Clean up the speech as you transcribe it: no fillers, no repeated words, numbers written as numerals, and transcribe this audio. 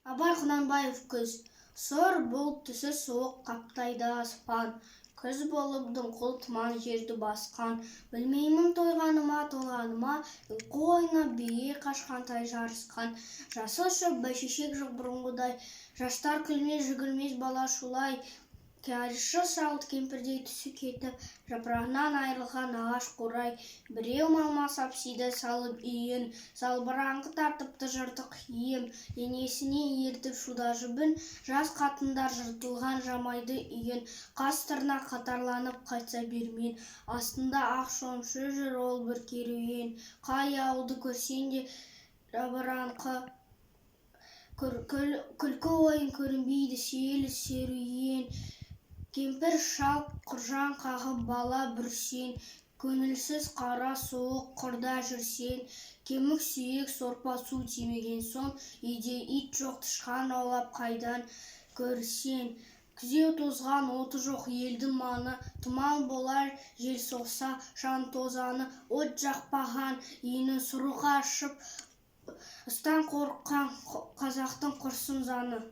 Абай Құнанбаев күз. Сұр бұлт түсі суық қаптайды аспан. Күз болып дымқыл тұман жерді басқан. Білмеймін тойғаныма, толғаныма, ұйқы ойнап бие қашқан тай жарысқан. Жасыл шөп бәйшешек жоқ бұрынғыдай, жастар күлмес, жүгірмес бала шулай. Кәріші салт кемпірдей түсі кетіп, жапырағынан айырылған ағаш қурай. Біреу малма сапсиды салып үйін, салбыраңқы тартыпты жыртық киім. Енесіне ертіп шуда жібін, жас қатындар жыртылған жамайды үйін. Қас тырнақ қатарланып қайтса бермен, астында ақ шомшы жүр ол бір керуен. Қай ауылды көрсең де жабыраңқы, күлкі ойын көрінбейді сейіл серуен. Кемпір шал құржан қағып бала бүрсен, көңілсіз қара суық құрда жүрсен. Кемік сүйек сорпа су тимеген соң, үйде ит жоқ тышқан аулап қайдан көрсен. Күзеу тозған оты жоқ елдің маңы, тұман болар жел соқса жан тозаны. От жақпаған ені сұрға ашып, ыстан қорыққан қазақтың құрсын заны.